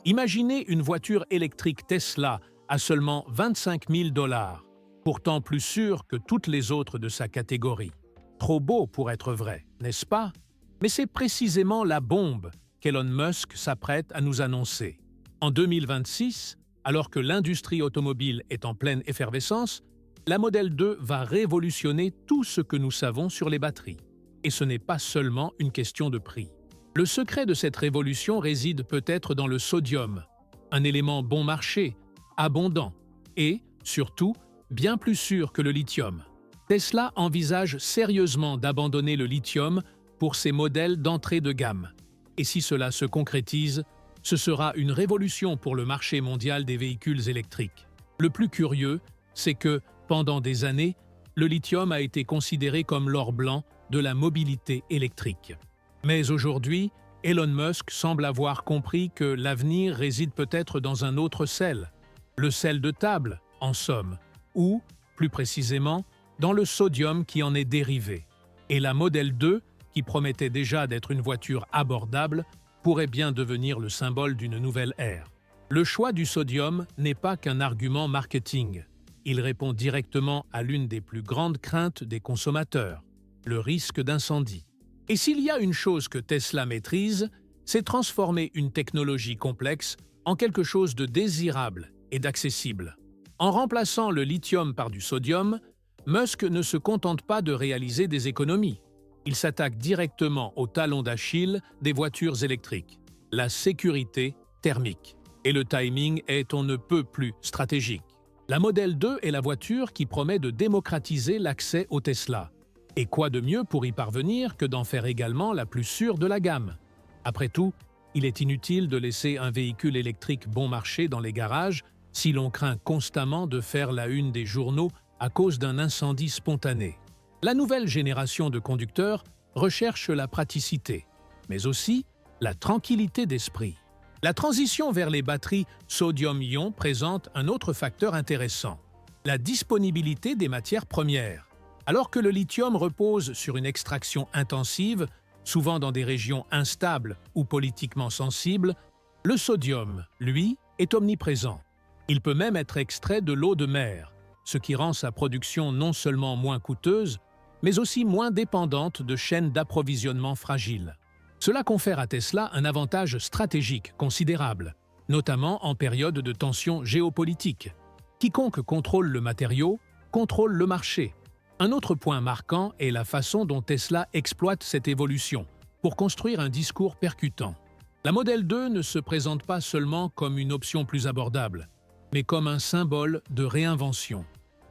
Imaginez une voiture électrique Tesla à seulement 25 000 $, pourtant plus sûre que toutes les autres de sa catégorie. Trop beau pour être vrai, n'est-ce pas? Mais c'est précisément la bombe qu'Elon Musk s'apprête à nous annoncer. En 2026, alors que l'industrie automobile est en pleine effervescence, la Model 2 va révolutionner tout ce que nous savons sur les batteries. Et ce n'est pas seulement une question de prix. Le secret de cette révolution réside peut-être dans le sodium, un élément bon marché, abondant et, surtout, bien plus sûr que le lithium. Tesla envisage sérieusement d'abandonner le lithium pour ses modèles d'entrée de gamme. Et si cela se concrétise, ce sera une révolution pour le marché mondial des véhicules électriques. Le plus curieux, c'est que, pendant des années, le lithium a été considéré comme l'or blanc de la mobilité électrique. Mais aujourd'hui, Elon Musk semble avoir compris que l'avenir réside peut-être dans un autre sel, le sel de table, en somme, ou, plus précisément, dans le sodium qui en est dérivé. Et la Model 2, qui promettait déjà d'être une voiture abordable, pourrait bien devenir le symbole d'une nouvelle ère. Le choix du sodium n'est pas qu'un argument marketing. Il répond directement à l'une des plus grandes craintes des consommateurs, le risque d'incendie. Et s'il y a une chose que Tesla maîtrise, c'est transformer une technologie complexe en quelque chose de désirable et d'accessible. En remplaçant le lithium par du sodium, Musk ne se contente pas de réaliser des économies. Il s'attaque directement au talon d'Achille des voitures électriques, la sécurité thermique. Et le timing est on ne peut plus stratégique. La Model 2 est la voiture qui promet de démocratiser l'accès au Tesla. Et quoi de mieux pour y parvenir que d'en faire également la plus sûre de la gamme? Après tout, il est inutile de laisser un véhicule électrique bon marché dans les garages si l'on craint constamment de faire la une des journaux à cause d'un incendie spontané. La nouvelle génération de conducteurs recherche la praticité, mais aussi la tranquillité d'esprit. La transition vers les batteries sodium-ion présente un autre facteur intéressant, la disponibilité des matières premières. Alors que le lithium repose sur une extraction intensive, souvent dans des régions instables ou politiquement sensibles, le sodium, lui, est omniprésent. Il peut même être extrait de l'eau de mer, ce qui rend sa production non seulement moins coûteuse, mais aussi moins dépendante de chaînes d'approvisionnement fragiles. Cela confère à Tesla un avantage stratégique considérable, notamment en période de tension géopolitique. Quiconque contrôle le matériau, contrôle le marché. Un autre point marquant est la façon dont Tesla exploite cette évolution pour construire un discours percutant. La Model 2 ne se présente pas seulement comme une option plus abordable, mais comme un symbole de réinvention.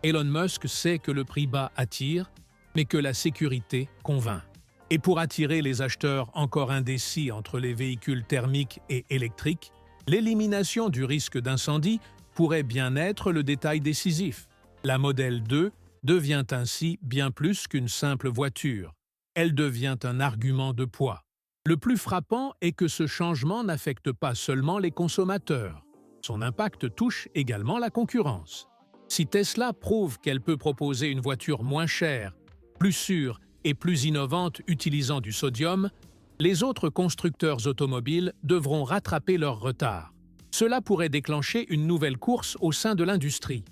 Elon Musk sait que le prix bas attire, mais que la sécurité convainc. Et pour attirer les acheteurs encore indécis entre les véhicules thermiques et électriques, l'élimination du risque d'incendie pourrait bien être le détail décisif. La Model 2 devient ainsi bien plus qu'une simple voiture. Elle devient un argument de poids. Le plus frappant est que ce changement n'affecte pas seulement les consommateurs. Son impact touche également la concurrence. Si Tesla prouve qu'elle peut proposer une voiture moins chère, plus sûre et plus innovante utilisant du sodium, les autres constructeurs automobiles devront rattraper leur retard. Cela pourrait déclencher une nouvelle course au sein de l'industrie,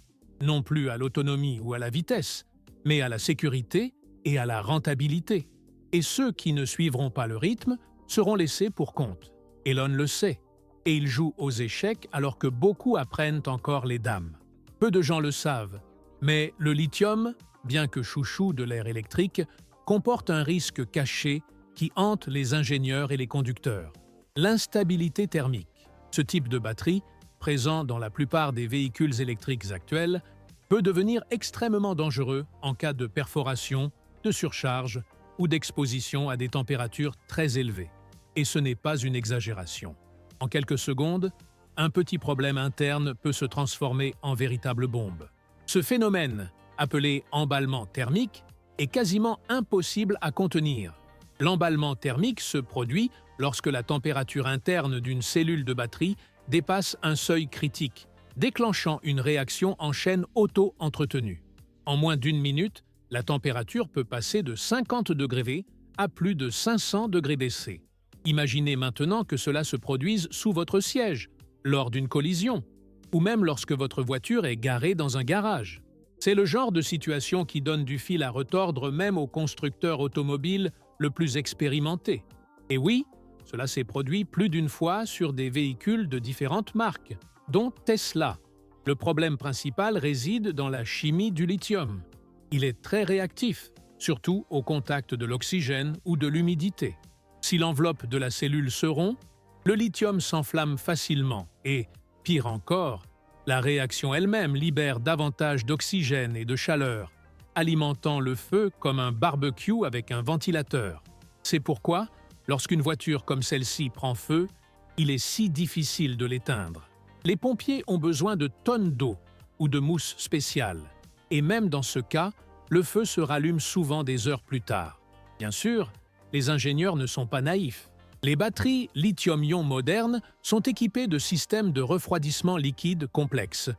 non plus à l'autonomie ou à la vitesse, mais à la sécurité et à la rentabilité. Et ceux qui ne suivront pas le rythme seront laissés pour compte. Elon le sait, et il joue aux échecs alors que beaucoup apprennent encore les dames. Peu de gens le savent, mais le lithium, bien que chouchou de l'ère électrique, comporte un risque caché qui hante les ingénieurs et les conducteurs. L'instabilité thermique. Ce type de batterie, présent dans la plupart des véhicules électriques actuels, peut devenir extrêmement dangereux en cas de perforation, de surcharge ou d'exposition à des températures très élevées. Et ce n'est pas une exagération. En quelques secondes, un petit problème interne peut se transformer en véritable bombe. Ce phénomène, appelé emballement thermique, est quasiment impossible à contenir. L'emballement thermique se produit lorsque la température interne d'une cellule de batterie dépasse un seuil critique, déclenchant une réaction en chaîne auto-entretenue. En moins d'une minute, la température peut passer de 50 degrés V à plus de 500 degrés C. Imaginez maintenant que cela se produise sous votre siège, lors d'une collision, ou même lorsque votre voiture est garée dans un garage. C'est le genre de situation qui donne du fil à retordre même au constructeur automobile le plus expérimenté. Et oui, cela s'est produit plus d'une fois sur des véhicules de différentes marques, dont Tesla. Le problème principal réside dans la chimie du lithium. Il est très réactif, surtout au contact de l'oxygène ou de l'humidité. Si l'enveloppe de la cellule se rompt, le lithium s'enflamme facilement et, pire encore, la réaction elle-même libère davantage d'oxygène et de chaleur, alimentant le feu comme un barbecue avec un ventilateur. C'est pourquoi, lorsqu'une voiture comme celle-ci prend feu, il est si difficile de l'éteindre. Les pompiers ont besoin de tonnes d'eau ou de mousse spéciale, et même dans ce cas, le feu se rallume souvent des heures plus tard. Bien sûr, les ingénieurs ne sont pas naïfs. Les batteries lithium-ion modernes sont équipées de systèmes de refroidissement liquide complexes,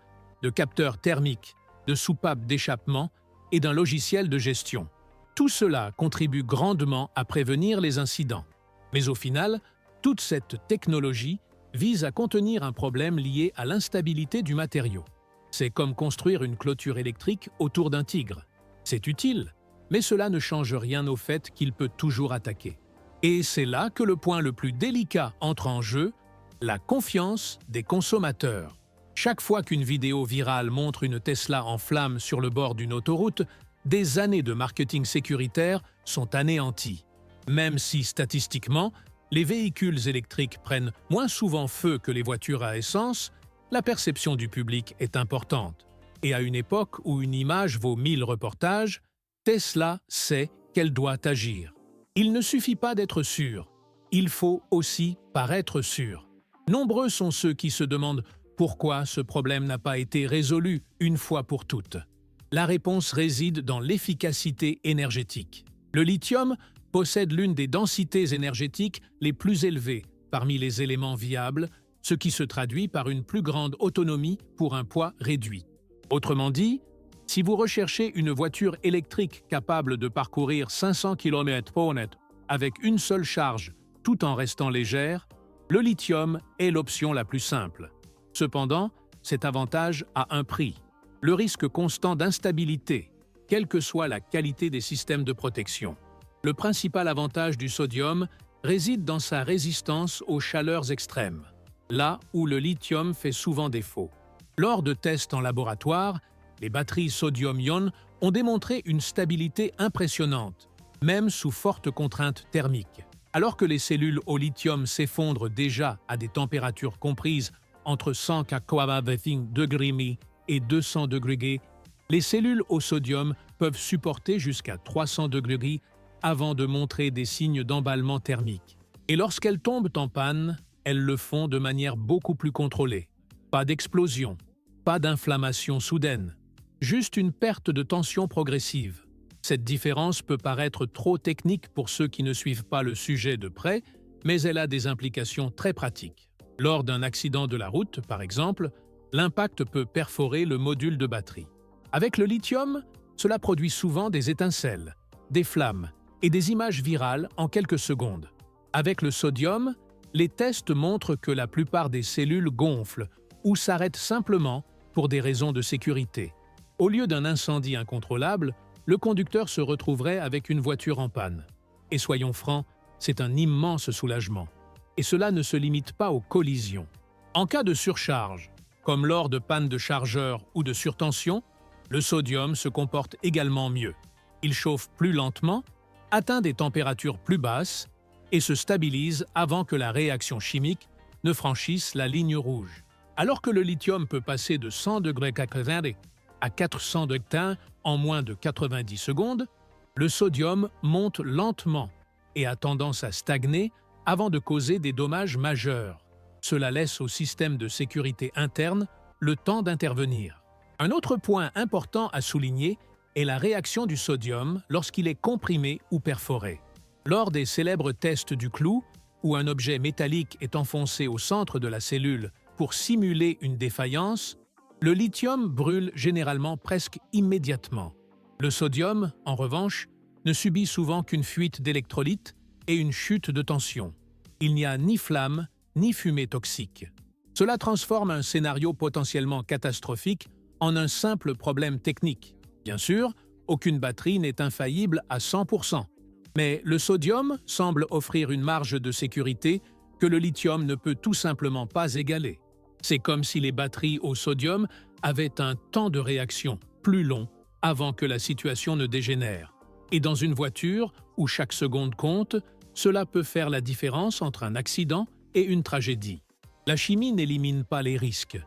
de capteurs thermiques, de soupapes d'échappement et d'un logiciel de gestion. Tout cela contribue grandement à prévenir les incidents. Mais au final, toute cette technologie vise à contenir un problème lié à l'instabilité du matériau. C'est comme construire une clôture électrique autour d'un tigre. C'est utile, mais cela ne change rien au fait qu'il peut toujours attaquer. Et c'est là que le point le plus délicat entre en jeu, la confiance des consommateurs. Chaque fois qu'une vidéo virale montre une Tesla en flammes sur le bord d'une autoroute, des années de marketing sécuritaire sont anéanties. Même si, statistiquement, les véhicules électriques prennent moins souvent feu que les voitures à essence, la perception du public est importante. Et à une époque où une image vaut 1000 reportages, Tesla sait qu'elle doit agir. Il ne suffit pas d'être sûr, il faut aussi paraître sûr. Nombreux sont ceux qui se demandent pourquoi ce problème n'a pas été résolu une fois pour toutes. La réponse réside dans l'efficacité énergétique. Le lithium possède l'une des densités énergétiques les plus élevées parmi les éléments viables, ce qui se traduit par une plus grande autonomie pour un poids réduit. Autrement dit, si vous recherchez une voiture électrique capable de parcourir 500 km/h avec une seule charge tout en restant légère, le lithium est l'option la plus simple. Cependant, cet avantage a un prix, le risque constant d'instabilité, quelle que soit la qualité des systèmes de protection. Le principal avantage du sodium réside dans sa résistance aux chaleurs extrêmes, là où le lithium fait souvent défaut. Lors de tests en laboratoire, les batteries sodium-ion ont démontré une stabilité impressionnante, même sous fortes contraintes thermiques. Alors que les cellules au lithium s'effondrent déjà à des températures comprises entre 180 degrés et 200 degrés, les cellules au sodium peuvent supporter jusqu'à 300 degrés avant de montrer des signes d'emballement thermique. Et lorsqu'elles tombent en panne, elles le font de manière beaucoup plus contrôlée. Pas d'explosion, pas d'inflammation soudaine, juste une perte de tension progressive. Cette différence peut paraître trop technique pour ceux qui ne suivent pas le sujet de près, mais elle a des implications très pratiques. Lors d'un accident de la route, par exemple, l'impact peut perforer le module de batterie. Avec le lithium, cela produit souvent des étincelles, des flammes et des images virales en quelques secondes. Avec le sodium, les tests montrent que la plupart des cellules gonflent ou s'arrêtent simplement pour des raisons de sécurité. Au lieu d'un incendie incontrôlable, le conducteur se retrouverait avec une voiture en panne. Et soyons francs, c'est un immense soulagement. Et cela ne se limite pas aux collisions. En cas de surcharge, comme lors de panne de chargeur ou de surtension, le sodium se comporte également mieux. Il chauffe plus lentement, atteint des températures plus basses et se stabilise avant que la réaction chimique ne franchisse la ligne rouge. Alors que le lithium peut passer de 100 degrés à 400 degrés en moins de 90 secondes, le sodium monte lentement et a tendance à stagner avant de causer des dommages majeurs. Cela laisse au système de sécurité interne le temps d'intervenir. Un autre point important à souligner est la réaction du sodium lorsqu'il est comprimé ou perforé. Lors des célèbres tests du clou, où un objet métallique est enfoncé au centre de la cellule pour simuler une défaillance, le lithium brûle généralement presque immédiatement. Le sodium, en revanche, ne subit souvent qu'une fuite d'électrolytes et une chute de tension. Il n'y a ni flamme ni fumée toxique. Cela transforme un scénario potentiellement catastrophique en un simple problème technique. Bien sûr, aucune batterie n'est infaillible à 100%, mais le sodium semble offrir une marge de sécurité que le lithium ne peut tout simplement pas égaler. C'est comme si les batteries au sodium avaient un temps de réaction plus long avant que la situation ne dégénère. Et dans une voiture où chaque seconde compte, cela peut faire la différence entre un accident et une tragédie. La chimie n'élimine pas les risques,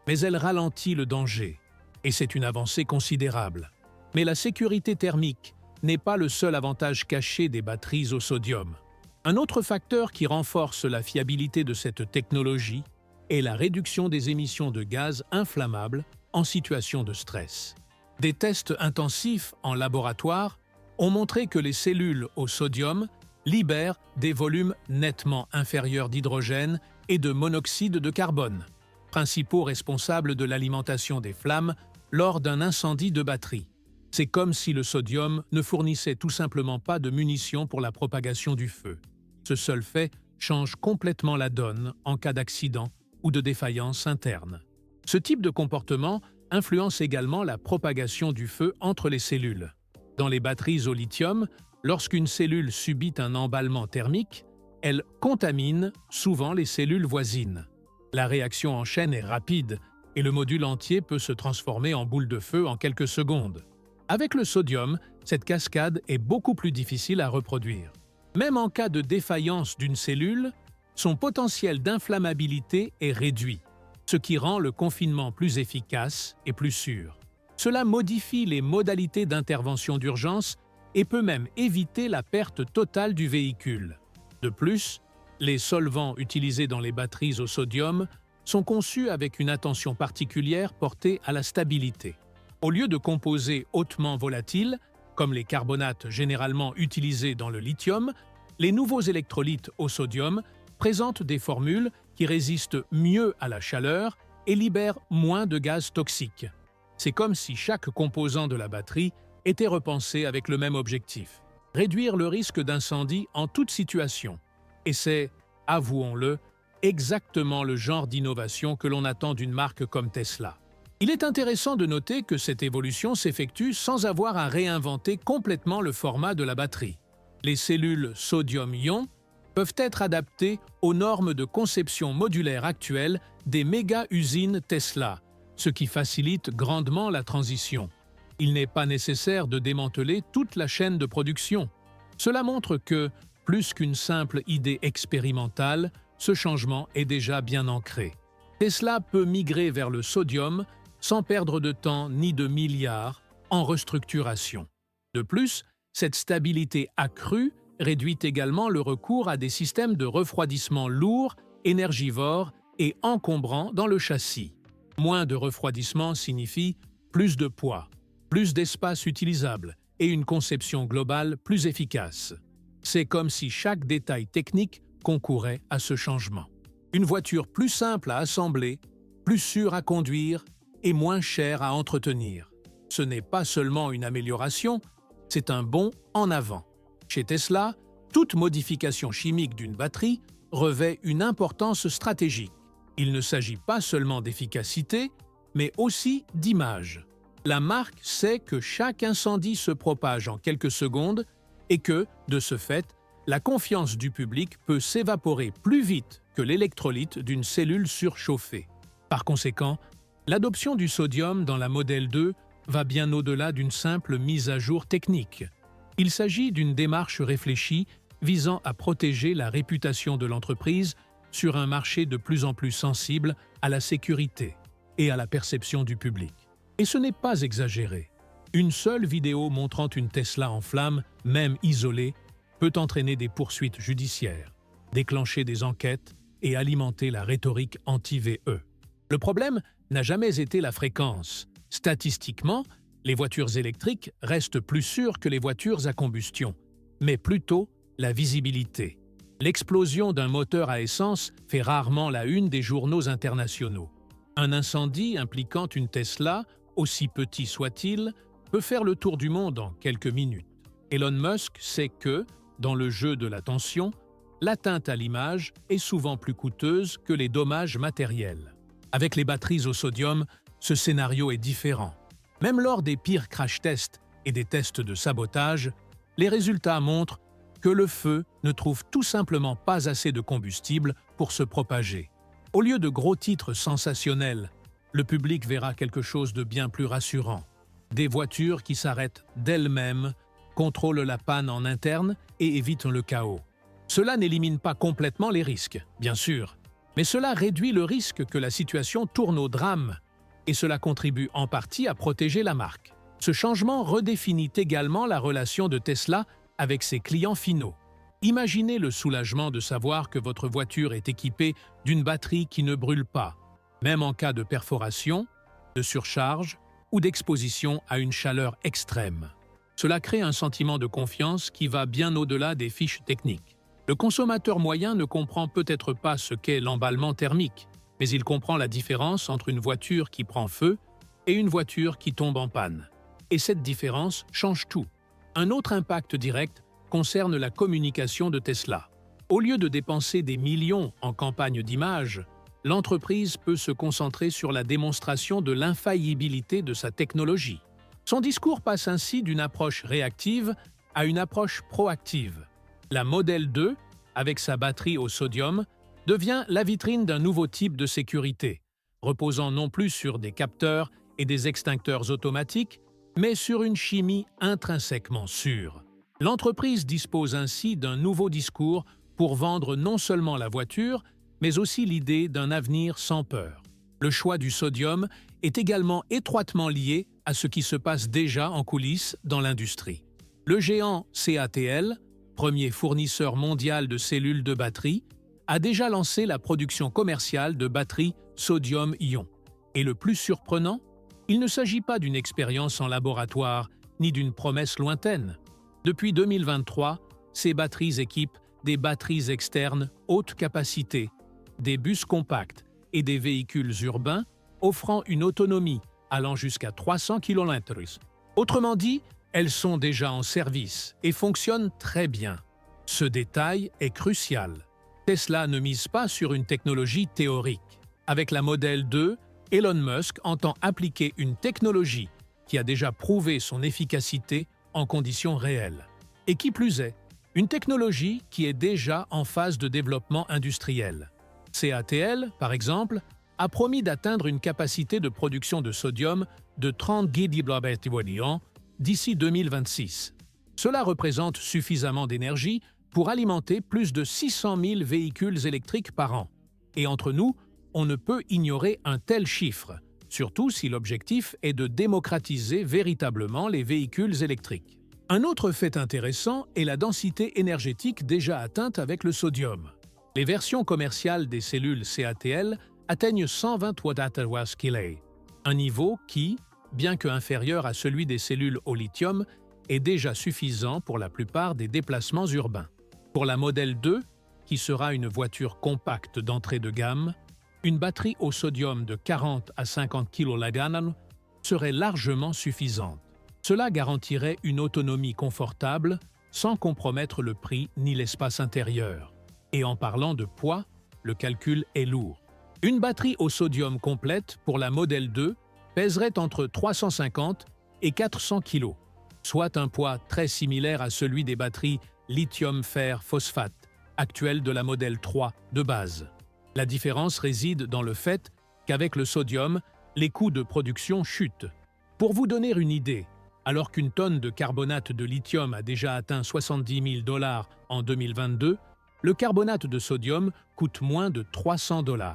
mais elle ralentit le danger, et c'est une avancée considérable. Mais la sécurité thermique n'est pas le seul avantage caché des batteries au sodium. Un autre facteur qui renforce la fiabilité de cette technologie est la réduction des émissions de gaz inflammables en situation de stress. Des tests intensifs en laboratoire ont montré que les cellules au sodium libèrent des volumes nettement inférieurs d'hydrogène et de monoxyde de carbone, principaux responsables de l'alimentation des flammes lors d'un incendie de batterie. C'est comme si le sodium ne fournissait tout simplement pas de munitions pour la propagation du feu. Ce seul fait change complètement la donne en cas d'accident ou de défaillance interne. Ce type de comportement influence également la propagation du feu entre les cellules. Dans les batteries au lithium, lorsqu'une cellule subit un emballement thermique, elle contamine souvent les cellules voisines. La réaction en chaîne est rapide et le module entier peut se transformer en boule de feu en quelques secondes. Avec le sodium, cette cascade est beaucoup plus difficile à reproduire. Même en cas de défaillance d'une cellule, son potentiel d'inflammabilité est réduit, ce qui rend le confinement plus efficace et plus sûr. Cela modifie les modalités d'intervention d'urgence et peut même éviter la perte totale du véhicule. De plus, les solvants utilisés dans les batteries au sodium sont conçus avec une attention particulière portée à la stabilité. Au lieu de composés hautement volatiles, comme les carbonates généralement utilisés dans le lithium, les nouveaux électrolytes au sodium présentent des formules qui résistent mieux à la chaleur et libèrent moins de gaz toxiques. C'est comme si chaque composant de la batterie était repensé avec le même objectif: réduire le risque d'incendie en toute situation. Et c'est, avouons-le, exactement le genre d'innovation que l'on attend d'une marque comme Tesla. Il est intéressant de noter que cette évolution s'effectue sans avoir à réinventer complètement le format de la batterie. Les cellules sodium-ion peuvent être adaptées aux normes de conception modulaire actuelles des méga-usines Tesla, ce qui facilite grandement la transition. Il n'est pas nécessaire de démanteler toute la chaîne de production. Cela montre que, plus qu'une simple idée expérimentale, ce changement est déjà bien ancré. Tesla peut migrer vers le sodium sans perdre de temps ni de milliards en restructuration. De plus, cette stabilité accrue réduit également le recours à des systèmes de refroidissement lourds, énergivores et encombrants dans le châssis. Moins de refroidissement signifie plus de poids, plus d'espace utilisable et une conception globale plus efficace. C'est comme si chaque détail technique concourait à ce changement. Une voiture plus simple à assembler, plus sûre à conduire et moins chère à entretenir. Ce n'est pas seulement une amélioration, c'est un bond en avant. Chez Tesla, toute modification chimique d'une batterie revêt une importance stratégique. Il ne s'agit pas seulement d'efficacité, mais aussi d'image. La marque sait que chaque incendie se propage en quelques secondes et que, de ce fait, la confiance du public peut s'évaporer plus vite que l'électrolyte d'une cellule surchauffée. Par conséquent, l'adoption du sodium dans la Model 2 va bien au-delà d'une simple mise à jour technique. Il s'agit d'une démarche réfléchie visant à protéger la réputation de l'entreprise sur un marché de plus en plus sensible à la sécurité et à la perception du public. Et ce n'est pas exagéré. Une seule vidéo montrant une Tesla en flammes, même isolée, peut entraîner des poursuites judiciaires, déclencher des enquêtes et alimenter la rhétorique anti-VE. Le problème n'a jamais été la fréquence. Statistiquement, les voitures électriques restent plus sûres que les voitures à combustion, mais plutôt la visibilité. L'explosion d'un moteur à essence fait rarement la une des journaux internationaux. Un incendie impliquant une Tesla, aussi petit soit-il, peut faire le tour du monde en quelques minutes. Elon Musk sait que, dans le jeu de l'attention, l'atteinte à l'image est souvent plus coûteuse que les dommages matériels. Avec les batteries au sodium, ce scénario est différent. Même lors des pires crash tests et des tests de sabotage, les résultats montrent que le feu ne trouve tout simplement pas assez de combustible pour se propager. Au lieu de gros titres sensationnels, le public verra quelque chose de bien plus rassurant. Des voitures qui s'arrêtent d'elles-mêmes, contrôlent la panne en interne et évitent le chaos. Cela n'élimine pas complètement les risques, bien sûr, mais cela réduit le risque que la situation tourne au drame et cela contribue en partie à protéger la marque. Ce changement redéfinit également la relation de Tesla avec ses clients finaux. Imaginez le soulagement de savoir que votre voiture est équipée d'une batterie qui ne brûle pas, même en cas de perforation, de surcharge ou d'exposition à une chaleur extrême. Cela crée un sentiment de confiance qui va bien au-delà des fiches techniques. Le consommateur moyen ne comprend peut-être pas ce qu'est l'emballement thermique, mais il comprend la différence entre une voiture qui prend feu et une voiture qui tombe en panne. Et cette différence change tout. Un autre impact direct concerne la communication de Tesla. Au lieu de dépenser des millions en campagne d'image, l'entreprise peut se concentrer sur la démonstration de l'infaillibilité de sa technologie. Son discours passe ainsi d'une approche réactive à une approche proactive. La Model 2, avec sa batterie au sodium, devient la vitrine d'un nouveau type de sécurité, reposant non plus sur des capteurs et des extincteurs automatiques, mais sur une chimie intrinsèquement sûre. L'entreprise dispose ainsi d'un nouveau discours pour vendre non seulement la voiture, mais aussi l'idée d'un avenir sans peur. Le choix du sodium est également étroitement lié à ce qui se passe déjà en coulisses dans l'industrie. Le géant CATL, premier fournisseur mondial de cellules de batterie, a déjà lancé la production commerciale de batteries sodium-ion. Et le plus surprenant, il ne s'agit pas d'une expérience en laboratoire ni d'une promesse lointaine. Depuis 2023, ces batteries équipent des batteries externes haute capacité, des bus compacts et des véhicules urbains offrant une autonomie allant jusqu'à 300 km. Autrement dit, elles sont déjà en service et fonctionnent très bien. Ce détail est crucial. Tesla ne mise pas sur une technologie théorique. Avec la Model 2, Elon Musk entend appliquer une technologie qui a déjà prouvé son efficacité en conditions réelles. Et qui plus est, une technologie qui est déjà en phase de développement industriel. CATL, par exemple, a promis d'atteindre une capacité de production de sodium de 30 GWh d'ici 2026. Cela représente suffisamment d'énergie pour alimenter plus de 600 000 véhicules électriques par an. Et entre nous, on ne peut ignorer un tel chiffre, surtout si l'objectif est de démocratiser véritablement les véhicules électriques. Un autre fait intéressant est la densité énergétique déjà atteinte avec le sodium. Les versions commerciales des cellules CATL atteignent 120 Wh/kg, un niveau qui, bien que inférieur à celui des cellules au lithium, est déjà suffisant pour la plupart des déplacements urbains. Pour la Model 2, qui sera une voiture compacte d'entrée de gamme, une batterie au sodium de 40 à 50 kg serait largement suffisante. Cela garantirait une autonomie confortable sans compromettre le prix ni l'espace intérieur. Et en parlant de poids, le calcul est lourd. Une batterie au sodium complète pour la Model 2 pèserait entre 350 et 400 kg, soit un poids très similaire à celui des batteries lithium-fer-phosphate actuelles de la Model 3 de base. La différence réside dans le fait qu'avec le sodium, les coûts de production chutent. Pour vous donner une idée, alors qu'une tonne de carbonate de lithium a déjà atteint 70 000 $ en 2022, le carbonate de sodium coûte moins de 300 $.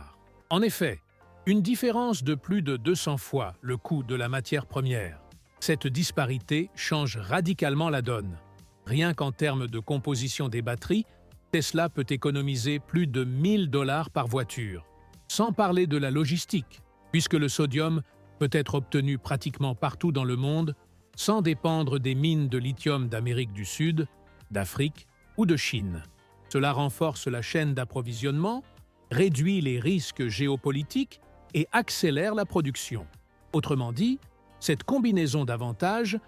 En effet, une différence de plus de 200 fois le coût de la matière première. Cette disparité change radicalement la donne. Rien qu'en termes de composition des batteries, Tesla peut économiser plus de 1 000 $ par voiture. Sans parler de la logistique, puisque le sodium peut être obtenu pratiquement partout dans le monde, sans dépendre des mines de lithium d'Amérique du Sud, d'Afrique ou de Chine. Cela renforce la chaîne d'approvisionnement, réduit les risques géopolitiques et accélère la production. Autrement dit, cette combinaison d'avantages